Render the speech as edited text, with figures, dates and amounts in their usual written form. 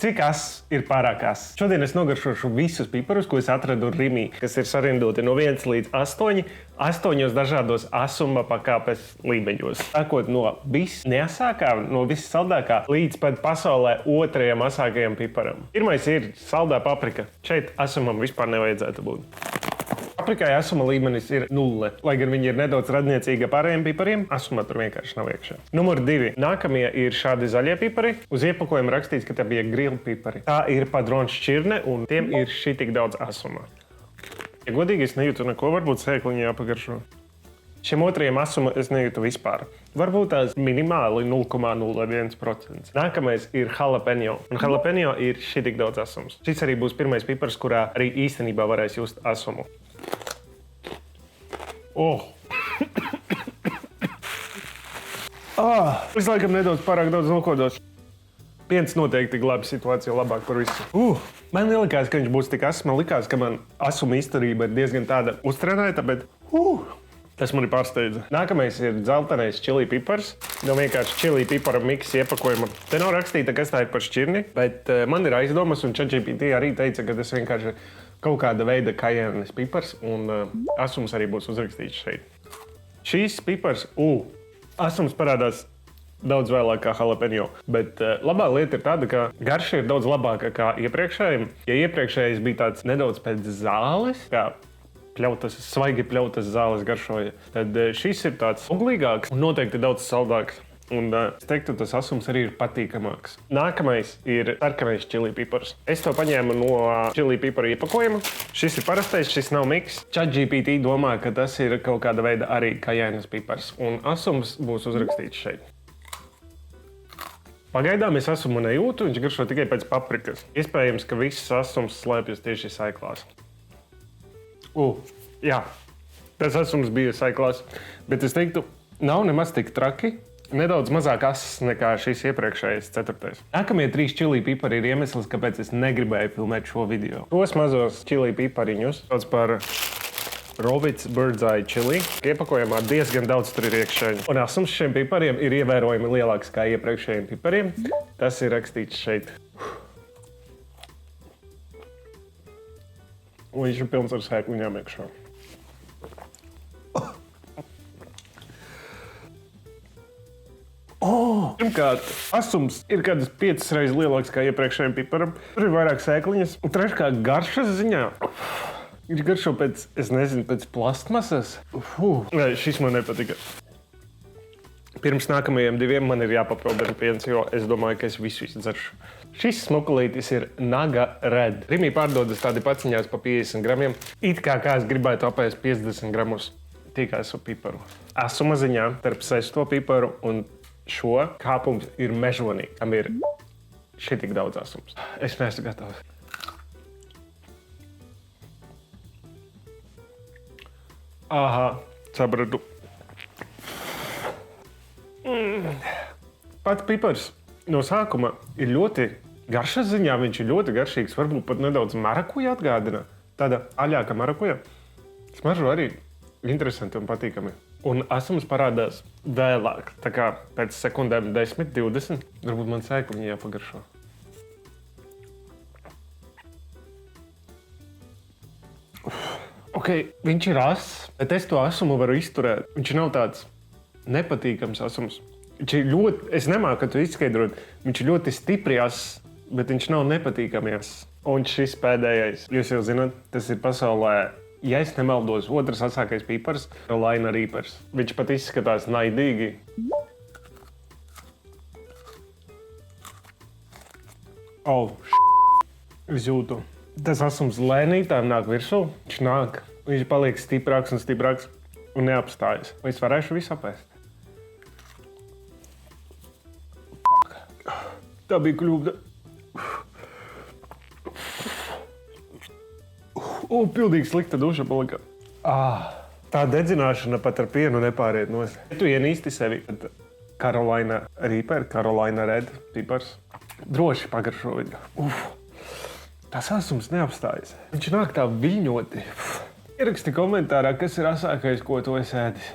Cik ass ir pārāk ass? Šodien es nogaršošu visus piparus, ko es atradu Rimī, kas ir sarindoti no 1 līdz 8, 8 dažādos asuma pakāpes līmeņos. Sākot no visneasākā, no vissaldākā, līdz pat pasaulē otrajam asākajam piparam. Pirmais ir saldā paprika. Šeit asumam vispār nevajadzētu būt. Paprikai asuma līmenis ir 0. Lai gan viņi ir nedaudz radniecīga pārējiem pipariem, asuma tur vienkārši nav iekšā. Numur 2. Nākamie ir šādi zaļie pipari. Uz iepakojuma rakstīts, ka tie bija grilla pipari. Tā ir padrons šķirne un tiem ir šī tik daudz asuma. Ja godīgi, es nejūtu neko, varbūt sēkliņi jāpagaršo. Šim otrajam asuma es nejūtu vispār. Varbūt tās minimāli 0,01%. Nākamais ir jalapeno. Un jalapeno ir šī tik daudz asums. Šis arī būs pirmais pipars, kurā arī īstenībā varēs just asumu. Es laikam nedaudz pārāk daudz nokodos. Piens noteikti glābi situāciju labāk par visu. Man nelikās, ka viņš būs tik ass. Man likās, ka man asuma izturība ir diezgan tāda uztrenēta, bet tas mani pārsteidza. Nākamais ir dzeltenais čili pipars. No vienkārši čili pipara miks iepakojuma. Te nav rakstīta, kas tā ir par šķirni, bet man ir aizdomas, un ChatGPT arī teica, ka tas vienkārši kaut kāda veida kajēnes pipars, un asums arī būs uzrakstīts šeit. Šīs pipars, asums parādās daudz vēlāk kā jalapeno, bet labā lieta ir tāda, ka garša ir daudz labāka kā iepriekšējiem. Ja iepriekšējais bija tāds nedaudz pēc zāles, kā pļautas, svaigi pļautas zāles garšoja, tad šis ir tāds uglīgāks un noteikti daudz saldāks. Un es teiktu, tas asums arī ir patīkamāks. Nākamais ir sarkanais čili pipars. Es to paņēmu no čili pipara iepakojuma. Šis ir parastais, šis nav miks. ChatGPT domā, ka tas ir kaut kāda veida arī kajēnas pipars. Un asums būs uzrakstīts šeit. Pagaidām es asumu nejūtu, viņš garšo tikai pēc paprikas. Iespējams, ka viss asums slēpjas tieši saiklās. Jā, tas asums bija saiklās, bet es teiktu, nav nemaz tik traki. Nedaudz mazāk ass nekā šis iepriekšējais 4. Nākamie 3 čili pipari ir iemesls, kāpēc es negribēju filmēt šo video. Tos mazos čili pipariņus sauc par Rovits Bird's Eye chili. Iepakojumā diezgan daudz tur ir iekšēņu. Un asums šiem pipariem ir ievērojami lielāks kā iepriekšējiem pipariem. Tas ir rakstīts šeit. Un viņš ir pilns ar sēkliņām iekšā. Pirmkārt, asums ir kādas 5 reizes lielāks kā iepriekšējiem piparam. Tur ir vairāk sēkliņas. Un treškārt, garšas ziņā. Viņš garšo pēc, es nezinu, pēc plastmasas. Šis man nepatika. Pirms nākamajiem 2 man ir jāpaprobina piens, jo es domāju, ka es visu izdzeršu. Šis smukulītis ir Naga Red. Rimī pārdodas tādi paciņās pa 50 gramiem. It kā es gribētu apēst 50 gramus tikai ar piparu. Asuma ziņā starp 6. piparu un šo kāpums ir mežonīgi, kam ir šitik daudz asums. Es neesmu gatavs. Sapratu. Pats pipars no sākuma ir ļoti garšas ziņā, viņš ir ļoti garšīgs, varbūt pat nedaudz marakuja atgādina. Tāda aļāka marakuja. Smaržo arī interesanti un patīkami. Un asums parādās vēlāk, tā kā pēc sekundēm 10, 20. Varbūt man sēkliņi jāpagaršo. Viņš ir ass, bet es to asumu varu izturēt. Viņš nav tāds nepatīkams asums. Viņš ir ļoti, es nemāku to izskaidrot, viņš ir ļoti stipri ass, bet viņš nav nepatīkami ass. Un šis pēdējais, jūs jau zināt, tas ir pasaulē, ja es nemaldos, otrs asākais pipars, Carolina Reapers. Viņš pat izskatās naidīgi. Es jūtu. Tas asums lēnītām nāk virsū. Viņš nāk, viņš paliek stiprāks un stiprāks un neapstājas. Vai es varēšu visu apēst? Tā bija kļūda. Pildīgi slikta duša palika. Tā dedzināšana pat ar pienu nepāriet nost. Ja tu ienīsti sevi, tad Carolina Reaper, Carolina Red pipars, droši pagaršo viņu. Tas asums neapstājas. Viņš nāk tā viļņoti. Ieraksti komentārā, kas ir asākais, ko tu esi ēdis.